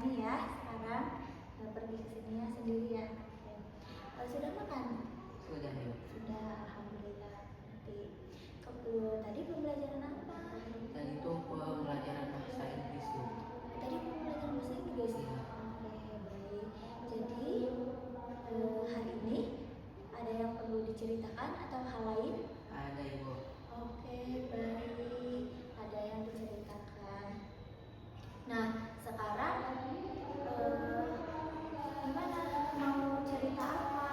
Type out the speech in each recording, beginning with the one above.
nih ya sekarang pergi ke sini ya sendiri ya. Sudah makan? Sudah ya. Sudah, alhamdulillah. Nanti tadi pembelajaran apa? Dan itu pembelajaran bahasa Inggris tuh. Tadi pembelajaran bahasa Inggris. Iya. Oke, baik. Jadi hari ini ada yang perlu diceritakan atau hal lain? Ada Ibu. Oke, baik. Ada yang diceritakan. Nah, sekarang gimana? Mau cerita apa?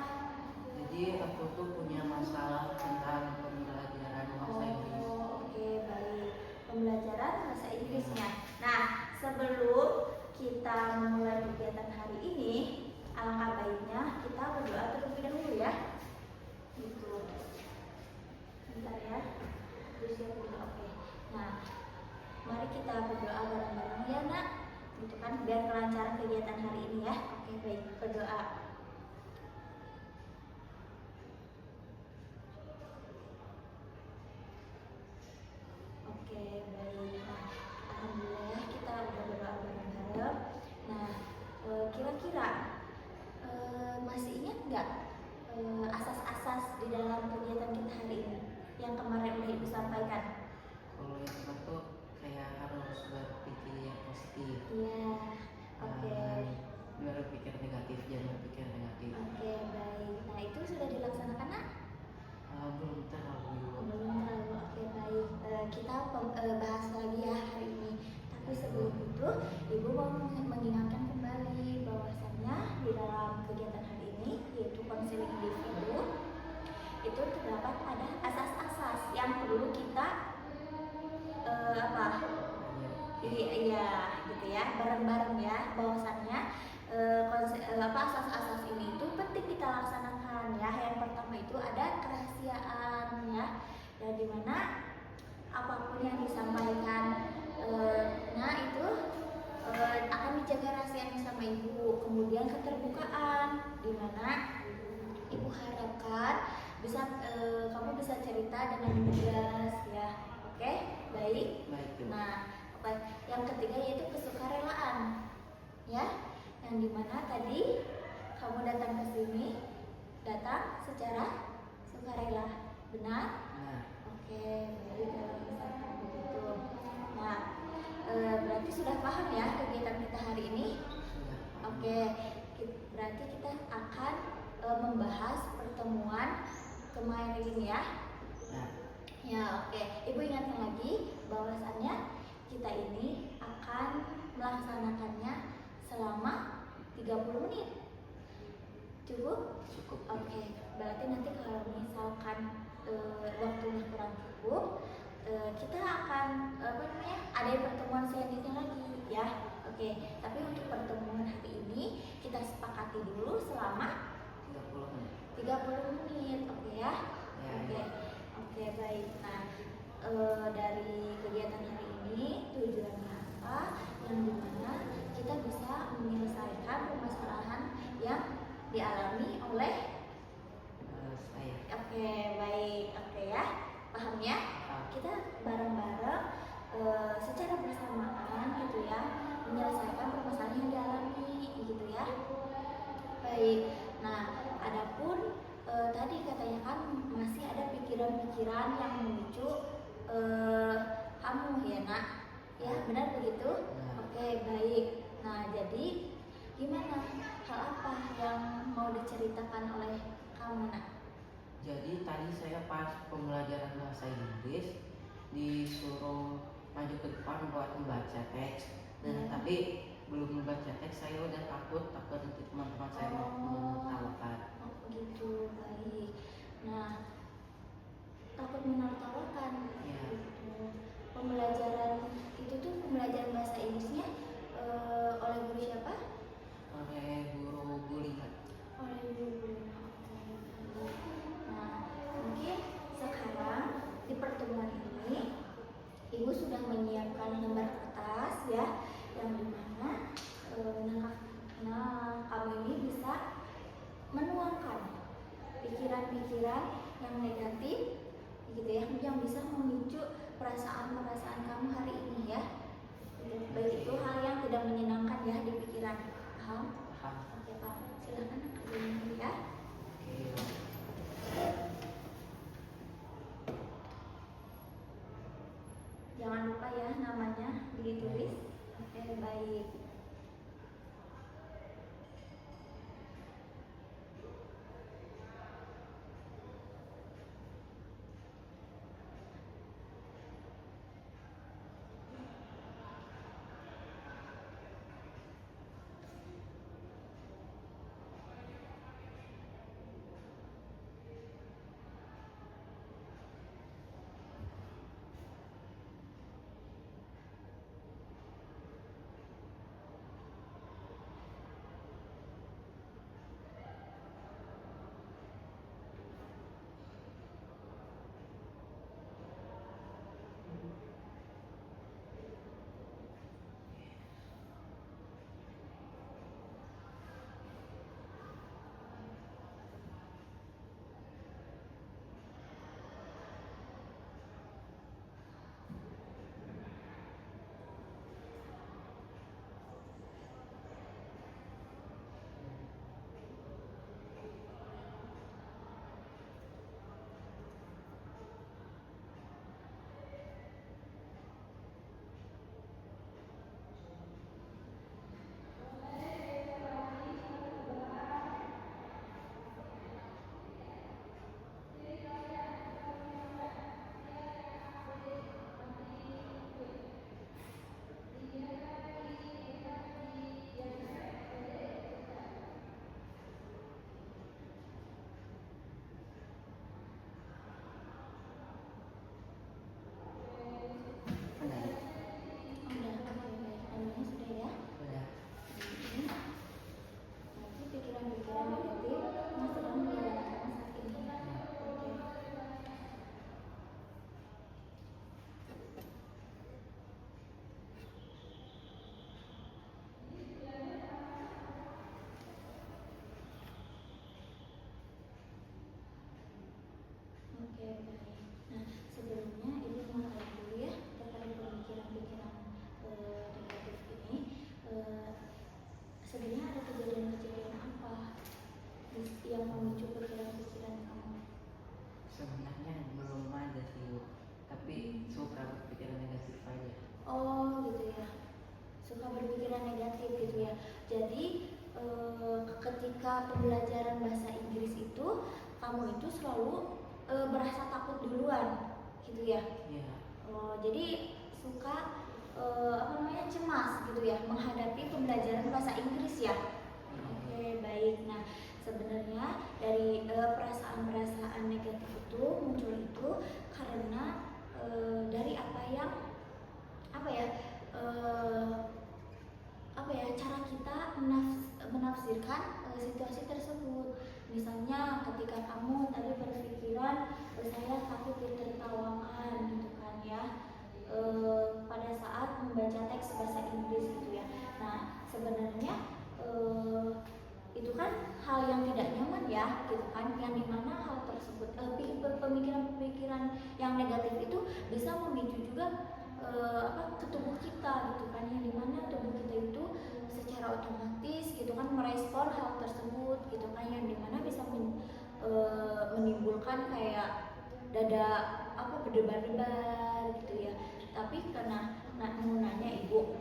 Jadi aku tuh punya masalah tentang pembelajaran bahasa Inggris. Oke, baik. Pembelajaran bahasa Inggrisnya. Nah, sebelum kita memulai kegiatan hari ini, alangkah baiknya kita berdoa terlebih dahulu ya. Gitu. Bentar ya. Siap dulu. Oke. Nah, mari kita berdoa bareng-bareng ya, Nak. Gitu kan, biar kelancaran kegiatan hari ini ya. Oke, baik. Berdoa. Oke, baik. Nah, alhamdulillah ya kita udah berdoa bareng-bareng. Nah, kira-kira masih ingat nggak asas-asas di dalam kegiatan kita hari ini yang kemarin udah Ibu sampaikan? Kalau yang satu kayak harus berpikir yang positif. Iya. Oke. Berpikir negatif, jangan berpikir negatif. Oke, baik. Nah, itu sudah dilaksanakan, Nak? Belum terlalu. Belum terlalu. Oke, baik. Kita bahas lagi ya hari ini. Tapi sebelum itu, Ibu mau mengingatkan kembali bahwasannya di dalam kegiatan hari ini, yaitu konseling individu, itu terdapat ada asas-asas yang perlu kita iya gitu ya, bareng-bareng ya, bahwasannya asas-asas ini itu penting kita laksanakan ya. Yang pertama itu ada kerahasiaan ya, dan dimana apapun yang disampaikan itu akan dijaga rahasianya sama Ibu. Kemudian keterbukaan, dimana Ibu harapkan bisa kamu bisa cerita dengan lugas ya. Oke, baik. Nah, yang ketiga yaitu kesukarelaan ya, yang dimana tadi kamu datang ke sini secara sukarela, benar? Oke, baik kalau misalkan begitu. Nah, berarti sudah paham ya kegiatan kita hari ini? Oke, berarti kita akan membahas pertemuan kemarin ini ya. Ya, oke. Ibu ingatkan lagi bahwasannya kita ini akan melaksanakannya selama 30 menit. Cukup? Cukup. Oke. Berarti nanti kalau misalkan waktunya kurang cukup, kita akan ada pertemuan selanjutnya lagi ya. Oke. Tapi untuk pertemuan hari ini kita sepakati dulu selama 30 menit. Oke ya? Oke, baik. Nah, dari kegiatan hari ini tujuannya apa? Yang dimana kita bisa menyelesaikan permasalahan yang dialami oleh saya. Oke, baik. Oke ya, paham ya? Kita bareng-bareng secara bersamaan gitu ya, menyelesaikan permasalahan yang dialami gitu ya. Baik. Nah, adapun tadi katanya kan masih ada pikiran-pikiran yang memicu kamu ya, Nak? Ya, benar begitu? Oke, baik. Nah, jadi gimana? Hal apa yang mau diceritakan oleh kamu, Nak? Jadi tadi saya pas pembelajaran bahasa Inggris disuruh maju ke depan buat membaca teks, dan tapi belum membaca teks saya udah takut nanti teman-teman saya mau menertawakan. Oh gitu, baik. Nah, takut menertawakan. Ya. Gitu. Pembelajaran itu tuh pembelajaran bahasa Inggrisnya oleh guru siapa? Oleh guru Bulihat. Oleh guru. Nah, mungkin sekarang di pertemuan ini Ibu sudah menyiapkan lembar kertas ya, yang dimana kamu ini bisa menuangkan pikiran-pikiran yang negatif gitu ya, yang bisa memicu perasaan kamu hari ini ya. berpikiran negatif gitu ya. Jadi ketika pembelajaran bahasa Inggris itu kamu itu selalu merasa takut duluan gitu ya. Iya. Jadi suka cemas gitu ya menghadapi pembelajaran bahasa Inggris ya. Oke, baik. Nah, sebenarnya dari perasaan-perasaan negatif itu muncul itu karena dari cara kita menafsirkan situasi tersebut. Misalnya ketika kamu tadi berpikiran saya takut ditertawakan gitu kan ya, pada saat membaca teks bahasa Inggris gitu ya. Nah, sebenarnya itu kan hal yang tidak nyaman ya gitu kan, yang dimana hal tersebut pemikiran-pemikiran yang negatif itu bisa memicu juga ke tubuh kita gitu kan, yang dimana tubuh kita itu secara otomatis gitu kan merespon hal tersebut gitu kan, yang dimana bisa menimbulkan kayak dada berdebar-debar gitu ya. Tapi karena mau nanya ibu,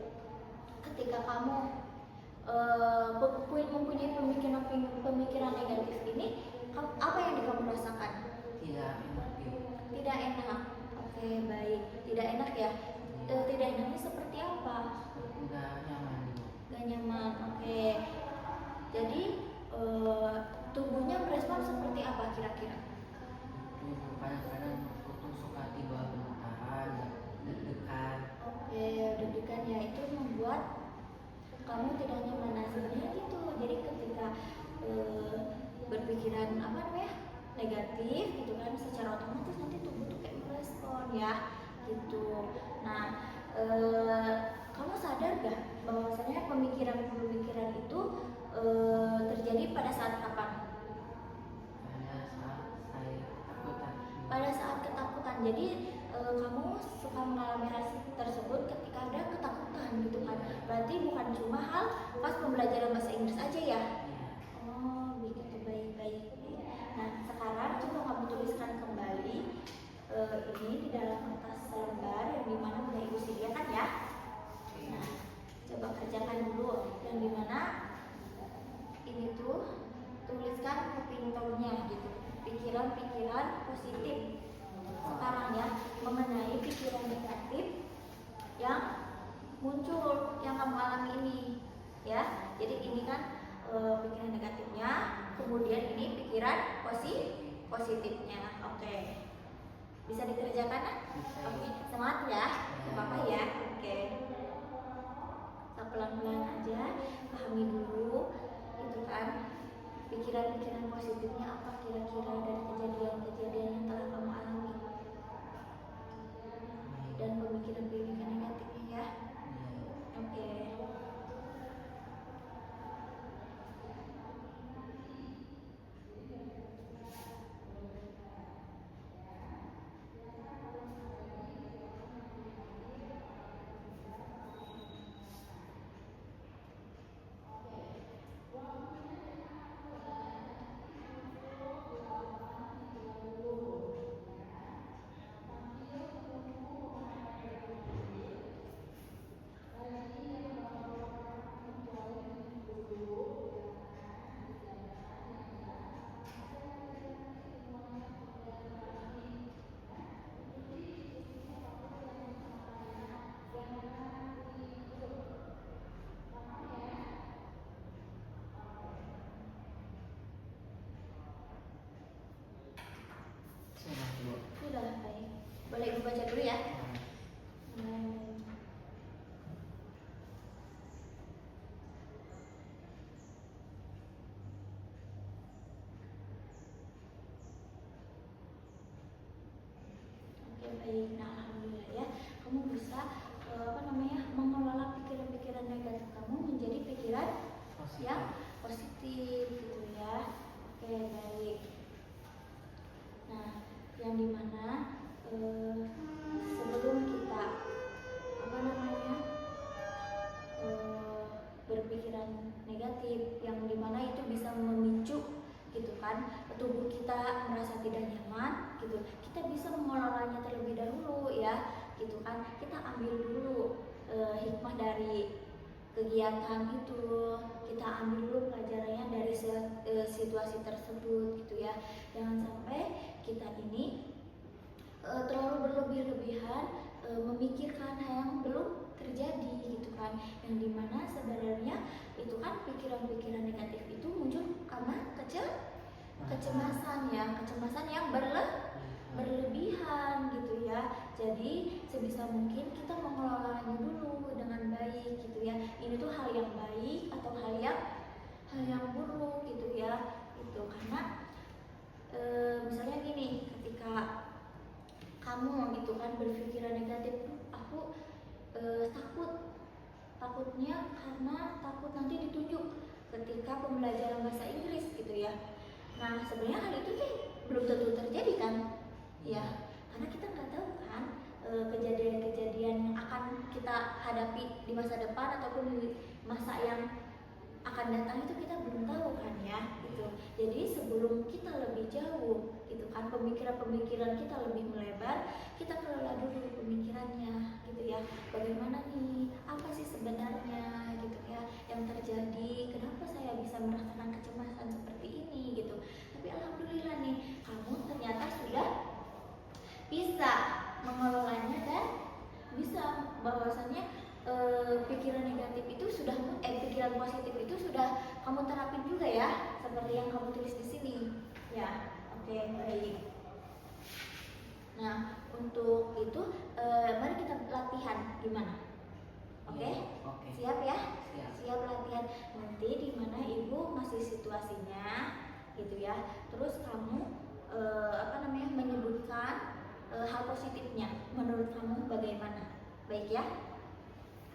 ketika kamu mempunyai pemikiran negatif ini, apa yang kamu rasakan? Tidak enak ibu. Tidak enak. Oke, baik. Tidak enak ya. Tidak enaknya seperti apa? Enggak nyaman ibu. Gak nyaman. Oke. Jadi tubuhnya merespon seperti apa kira-kira? Kadang-kadang aku tuh suka tiba gemetaran, deg-degan. Oke, deg-degan ya, itu membuat kamu tidak nyaman. Nah, sebenarnya gitu. Jadi ketika berpikiran negatif gitu kan, secara otomatis nanti tubuh tuh kayak merespon ya gitu. Nah, kamu sadar gak bahwasanya pemikiran itu terjadi pada saat kapan? Pada saat ketakutan. Jadi kamu suka mengalami hal tersebut ketika ada ketakutan gitu kan. Berarti bukan cuma hal pas pembelajaran bahasa Inggris aja ya. Oh, begitu, baik-baik. Nah, sekarang coba kamu tuliskan kembali ini di dalam kertas selembar yang dimana udah ibu sediakan ya. Nah, coba kerjakan dulu yang dimana ini tuh tuliskan ke pintunya gitu, pikiran-pikiran positif sekarang ya mengenai pikiran negatif yang muncul yang kamu alami ini ya. Jadi ini kan pikiran negatifnya, kemudian ini pikiran positifnya. Oke, bisa dikerjakan kan? Oke, semangat ya Bapak ya. Oke, pelan-pelan aja, pahami dulu itu kan pikiran-pikiran positifnya apa kira-kira dari kejadian-kejadian yang telah kamu alami, dan pemikiran-pemikiran negatifnya ya. Oke. Sudah, baik. Boleh ibu baca dulu ya. Oke, baik. Nah, alhamdulillah ya, kamu bisa mengelola pikiran-pikiran negatif kamu menjadi pikiran yang positif gitu ya. Oke, baik. Nah, yang dimana sebelum kita berpikiran negatif, yang dimana itu bisa memicu gitu kan tubuh kita merasa tidak nyaman gitu, kita bisa mengelolanya terlebih dahulu ya gitu kan. Kita ambil dulu hikmah dari kegiatan itu kita ambil dulu pelajarannya dari situasi tersebut gitu ya. Jangan sampai kita ini terlalu berlebih-lebihan memikirkan hal yang belum terjadi gitu kan, yang dimana sebenarnya itu kan pikiran-pikiran negatif itu muncul karena kecemasan ya, kecemasan yang berlebihan gitu ya. Jadi sebisa mungkin kita mengelolanya dulu dengan baik gitu ya. Ini tuh hal yang baik atau hal yang buruk gitu ya. Itu karena misalnya gini, ketika kamu gitu kan berpikiran negatif, aku takutnya karena takut nanti ditunjuk ketika pembelajaran bahasa Inggris gitu ya. Nah sebenarnya hal itu kan belum tentu terjadi kan ya, karena kita nggak tahu kan kejadian-kejadian yang akan kita hadapi di masa depan ataupun di masa yang akan datang itu kita belum tahu kan ya gitu. Jadi sebelum kita lebih jauh gitu kan, pemikiran-pemikiran kita lebih melebar, kita kelola dulu pemikirannya gitu ya. Bagaimana nih, apa sih sebenarnya gitu ya yang terjadi, kenapa saya bisa merasakan kecemasan seperti ini gitu. Tapi alhamdulillah nih, kamu ternyata sudah bisa mengelolanya dan bisa bahwasannya pikiran negatif itu sudah pikiran positif itu sudah kamu terapin juga ya, seperti yang kamu tulis di sini ya. Oke, baik. Nah untuk itu mari kita latihan gimana. Oke? Oke. Siap ya? Siap. Latihan nanti dimana ibu ngasih situasinya gitu ya, terus kamu menyebutkan hal positifnya menurut kamu bagaimana, baik ya?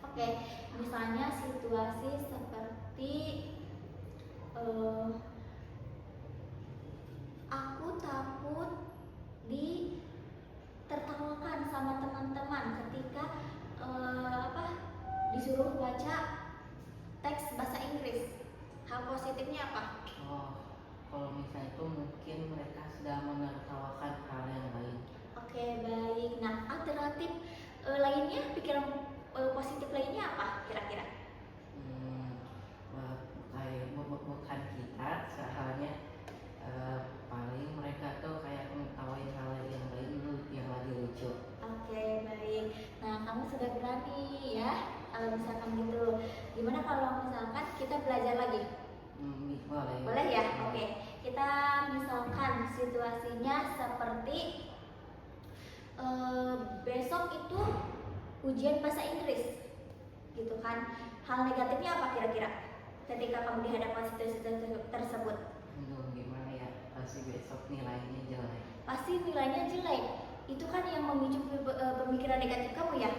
Oke, misalnya situasi seperti aku takut ditertawakan sama teman-teman ketika disuruh baca teks bahasa Inggris. Hal positifnya apa? Kalau misalnya itu mungkin mereka sedang menertawakan hal yang lain. Oke, baik. Nah, alternatif lainnya, pikiran positif lainnya apa kira-kira? Bukan kita, soalnya paling mereka tuh kayak mengetawain hal yang lain yang lagi lucu. Oke, baik. Nah, kamu sudah berani ya kalau misalkan gitu. Gimana kalau misalkan kita belajar lagi? Boleh. Boleh ya? Oke. Kita misalkan situasinya seperti besok itu ujian bahasa Inggris gitu kan. Hal negatifnya apa kira-kira ketika kamu dihadapkan situasi tersebut? Gimana ya, pasti besok nilainya jelek. Pasti nilainya jelek. Itu kan yang memicu pemikiran negatif kamu ya.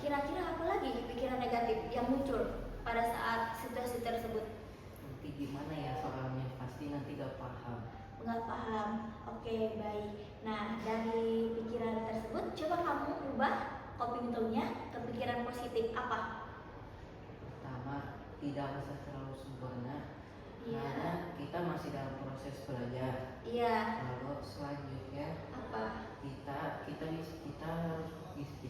Kira-kira apa lagi pikiran negatif yang muncul pada saat situasi tersebut? Nanti gimana ya soalnya, pasti nanti gak paham. Nggak paham. Oke, baik. Nah, dari pikiran tersebut coba kamu ubah coping-nya ke pikiran positif. Apa? Pertama, tidak usah terlalu sempurna. Iya. Karena kita masih dalam proses belajar. Iya. Lalu selanjutnya Apa?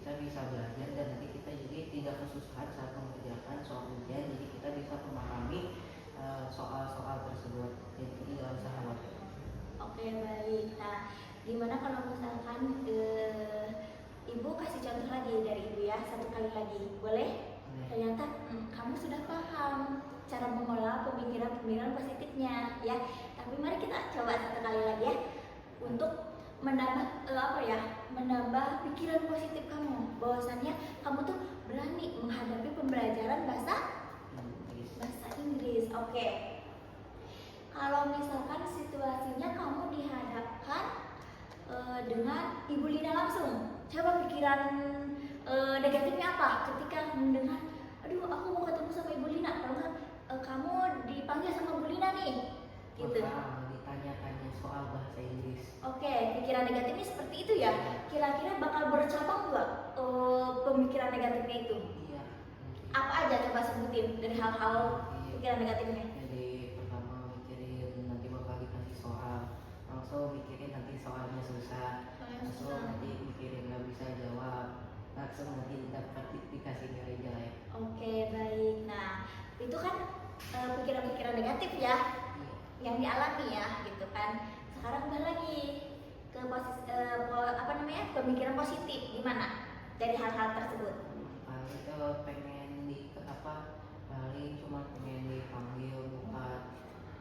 kita bisa belajar, dan nanti kita juga tidak kesusahan saat mengerjakan soal ujian. Jadi kita bisa memahami soal-soal tersebut. Jadi tidak usah khawatir. Oke, baik. Nah, gimana kalau misalkan ibu kasih contoh lagi dari ibu ya, satu kali lagi, boleh? Ternyata kamu sudah paham cara mengolah pemikiran-pemikiran positifnya ya. Tapi mari kita coba satu kali lagi ya untuk menambah menambah pikiran positif kamu, bahwasannya kamu tuh berani menghadapi pembelajaran bahasa Inggris. Oke. Kalau misalkan situasinya kamu dihadapkan dengan Ibu Lina langsung, coba pikiran negatifnya apa ketika mendengar, aduh aku mau ketemu sama Ibu Lina, kalau nggak kamu dipanggil sama Bu Lina nih, gitu. Ditanya-tanya soal bahasa Inggris. Oke, pikiran negatifnya seperti itu ya. Kira-kira bakal bercabang nggak pemikiran negatifnya itu? Iya. Apa aja coba sebutin dari hal-hal pikiran negatifnya? Jadi pertama mikirin nanti bakal dikasih soal, langsung mikirin nanti soalnya susah, langsung nanti mikirin nggak bisa jawab, langsung nanti dapat dikasih nilai jelek. Oke, baik. Nah, pemikiran negatif ya yang dialami ya gitu kan. Sekarang udah lagi ke pemikiran positif gimana dari hal-hal tersebut? paling pengen paling cuma pengen dipanggil buat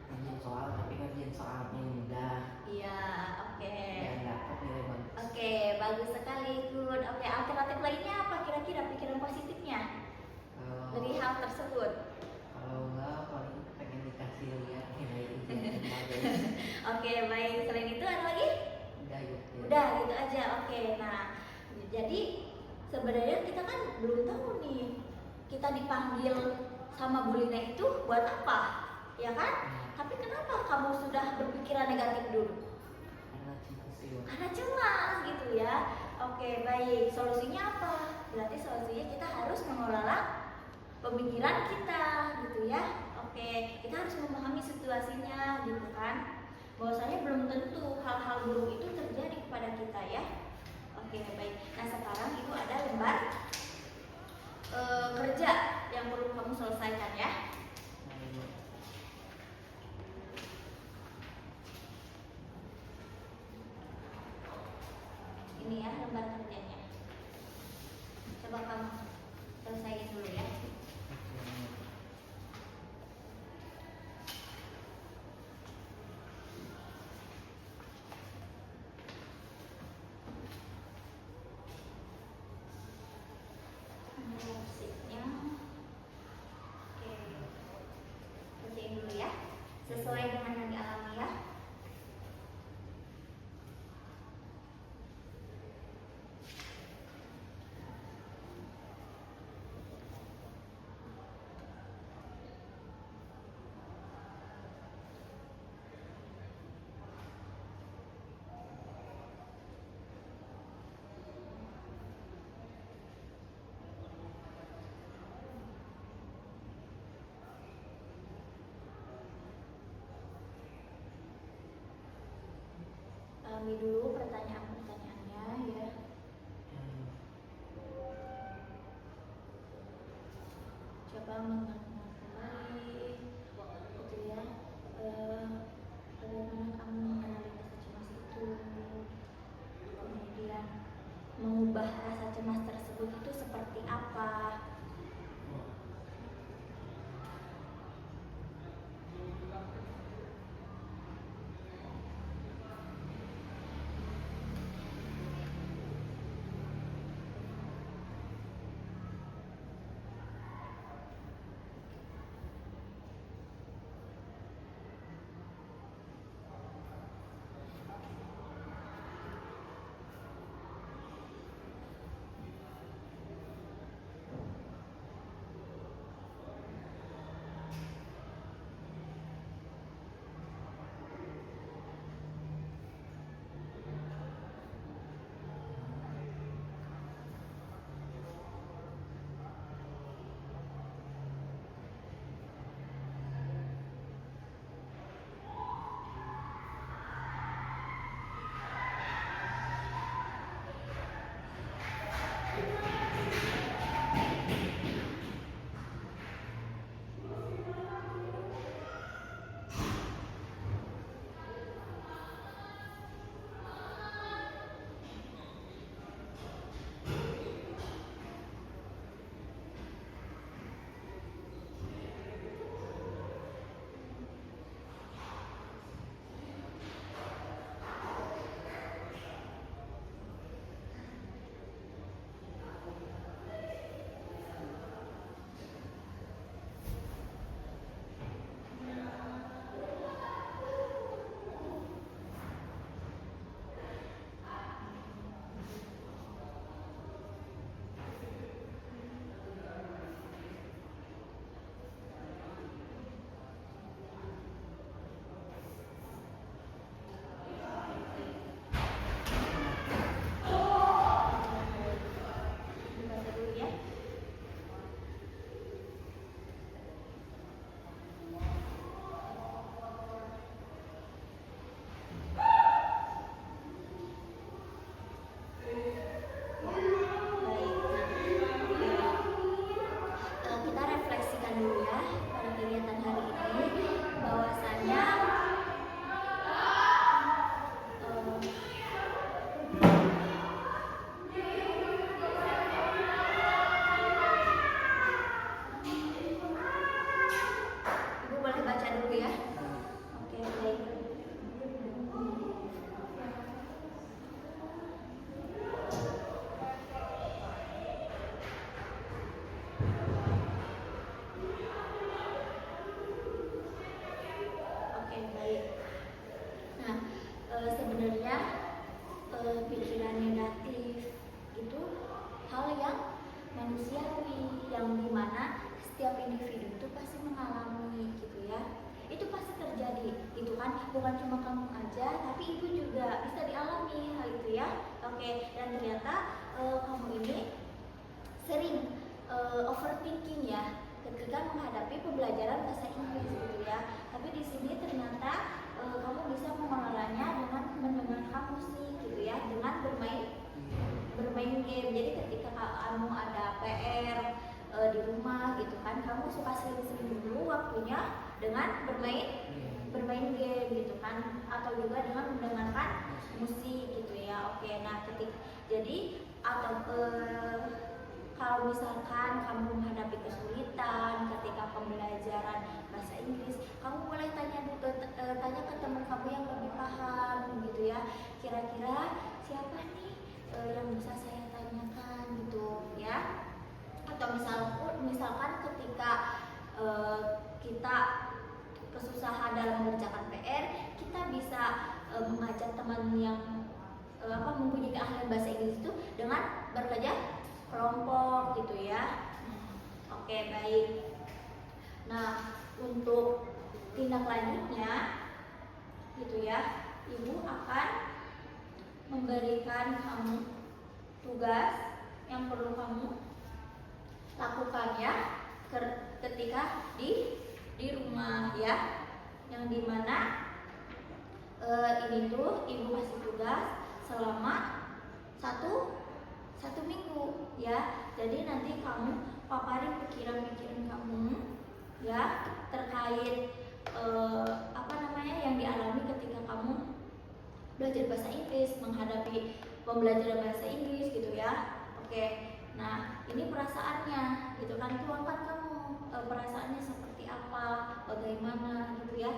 ngerjain soal, tapi ngerjain soalnya mudah Iya, oke. dan dapat nilai bagus. Oke, bagus sekali, good. Oke, alternatif lainnya apa kira-kira pikiran positifnya dari hal tersebut? Kalau enggak paling pengen dikasih lihat nilai ujian yang bagus. Oke, baik. Selain itu ada lagi? Udah gitu. Udah, gitu aja. Oke, nah jadi sebenarnya kita kan belum tahu nih kita dipanggil sama Bu Lina itu buat apa, ya kan? Tapi kenapa kamu sudah berpikiran negatif dulu? Karena cinta sih. Karena cemas gitu ya. Oke, baik. Solusinya apa? Berarti solusinya kita harus mengelola pemikiran kita gitu ya. Oke, kita harus memahami situasinya gitu kan. Bahwasanya belum tentu hal-hal buruk itu terjadi kepada kita ya. Oke, baik. Nah, sekarang itu ada lembar kerja yang perlu kamu selesaikan ya. Ini ya lembar kerjanya. Coba kamu selesaiin dulu ya. Musiknya. Oke. Kerjain dulu ya. Sesuai dengan yang dialami ya. Alami dulu pertanyaan-pertanyaannya ya. Coba mengenal kembali gitu ya. Bagaimana kamu mengenali rasa cemas itu, kemudian mengubah rasa cemas tersebut itu seperti apa. setiap individu itu pasti mengalami gitu ya. Itu pasti terjadi gitu kan, bukan cuma kamu aja tapi ibu juga bisa dialami hal itu ya. Oke, dan ternyata kamu ini sering overthinking ya ketika menghadapi pembelajaran bahasa Inggris gitu ya. Tapi di sini ternyata kamu bisa mengelolanya dengan mendengarkan musik gitu ya, dengan bermain game. Jadi ketika kamu ada PR di rumah gitu kan, kamu suka sering-sering dulu waktunya dengan bermain game gitu kan, atau juga dengan mendengarkan musik gitu ya. Oke, nah jadi atau kalau misalkan kamu menghadapi kesulitan ketika pembelajaran bahasa Inggris, kamu boleh tanya ke teman kamu yang lebih paham gitu ya. Kira-kira siapa nih yang bisa saya tanyakan gitu ya. Atau misalkan ketika kita kesusahan dalam mengerjakan PR, kita bisa mengajak teman yang mempunyai keahlian bahasa Inggris itu dengan bekerja kelompok gitu ya. Oke, baik. Nah, untuk tindak lanjutnya gitu ya, ibu akan memberikan kamu tugas yang perlu kamu lakukan ya ketika di rumah ya, yang dimana ini tuh ibu kasih tugas selama satu minggu ya. Jadi nanti kamu paparin pikiran-pikiran kamu ya terkait yang dialami ketika kamu belajar bahasa Inggris, menghadapi pembelajaran bahasa Inggris gitu ya. Oke, nah ini perasaannya gitu kan, tuangkan kamu perasaannya seperti apa, bagaimana gitu ya.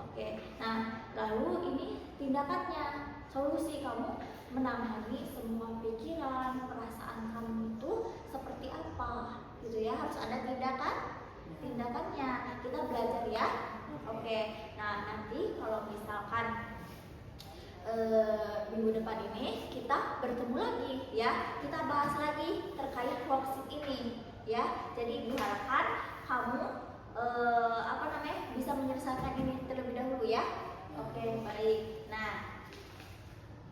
Oke, nah lalu ini tindakannya, solusi kamu menangani semua pikiran, perasaan kamu itu seperti apa gitu ya. Harus ada tindakannya. Kita belajar ya. Oke, nah nanti kalau misalkan minggu depan ini kita bertemu lagi ya, kita bahas lagi terkait worksheet ini ya. Jadi diharapkan kamu bisa menyelesaikan ini terlebih dahulu ya. Oke, baik. Nah,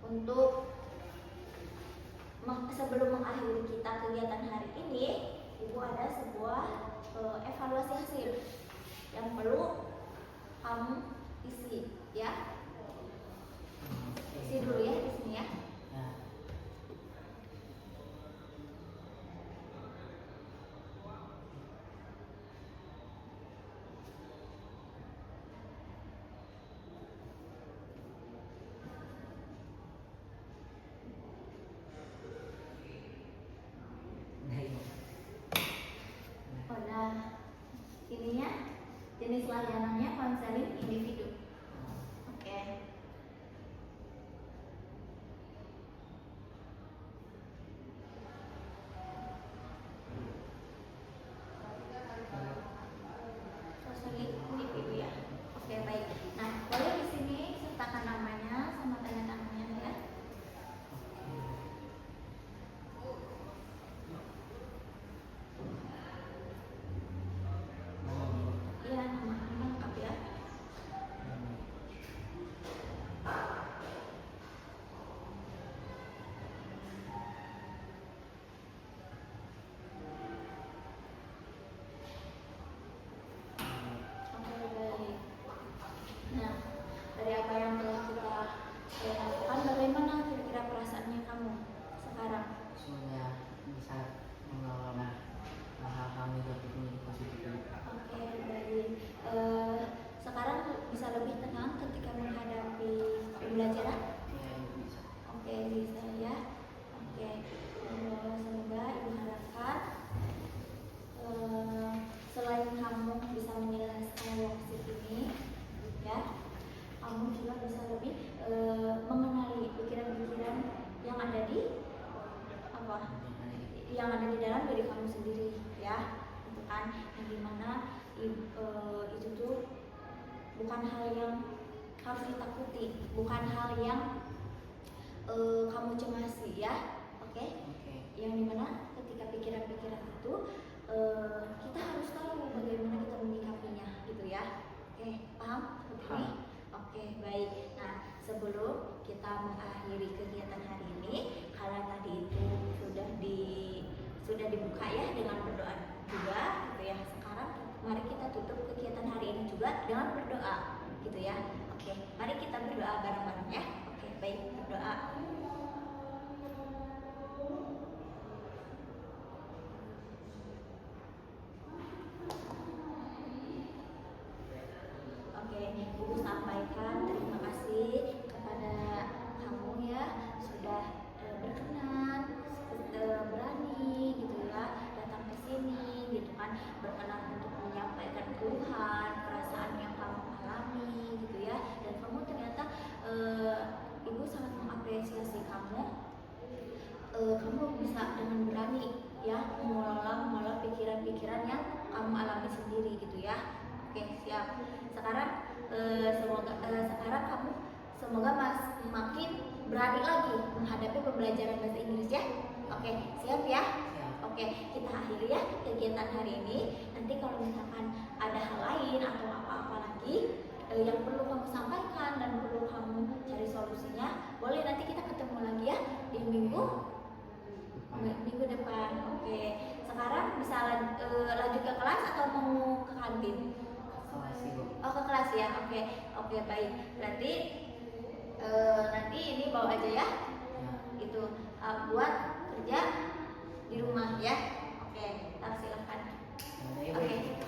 untuk sebelum mengakhiri kita kegiatan hari ini, ibu ada sebuah evaluasi hasil yang perlu kamu isi ya. Isi dulu ya di sini ya. Ininya jenis layanannya konseling individu. Oke. Konseling individu ya. Oke, baik. Nah, boleh di sini sertakan namanya sama tanda tangannya ya. Iya, nama lengkap ya. Oke, baik. Nah, dari apa yang telah kita lakukan, bagaimana kira-kira perasaannya kamu sekarang? Sudah bisa mengelola hal-hal negatif menjadi positif. Oke, baik. Sekarang bisa lebih tenang ketika menghadapi pembelajaran? Ya, bisa. Oke, bisa ya. Oke, semoga ibu harapkan selain kamu bisa menyelesaikan worksheet ini, ya, kamu juga bisa lebih mengenali pikiran-pikiran yang ada di yang ada di dalam diri kamu sendiri, ya, gitu kan, yang dimana itu tuh bukan hal yang harus ditakuti, bukan hal yang kamu cemasi, ya, oke? Yang dimana ketika pikiran-pikiran itu kita harus tahu dengan berdoa gitu ya. Oke, mari kita berdoa bareng-bareng ya. Oke, baik, berdoa. Oke, Ibu sampaikan terima kasih kepada kamu ya sudah berkenan, berani gitu ya datang ke sini gitu kan, berkenan untuk menyampaikan keluhan, perasaan yang kamu alami gitu ya, dan kamu ternyata Ibu sangat mengapresiasi kamu. Kamu bisa dengan berani ya mengelola pikiran-pikiran yang kamu alami sendiri gitu ya. Oke, siap. Sekarang sekarang kamu semoga makin berani lagi menghadapi pembelajaran bahasa Inggris ya. Oke, siap ya. Oke, kita akhiri ya kegiatan hari ini. Nanti kalau misalkan ada hal lain atau apa-apa lagi yang perlu kamu sampaikan dan perlu kamu cari solusinya, boleh nanti kita ketemu lagi ya di minggu depan. Oke, sekarang bisa lanjut ke kelas atau mau ke kantin? Oh, ke kelas ya. Oke, baik. Berarti nanti ini bawa aja ya. Itu buat kerja di rumah ya. Oke, silakan. Oke.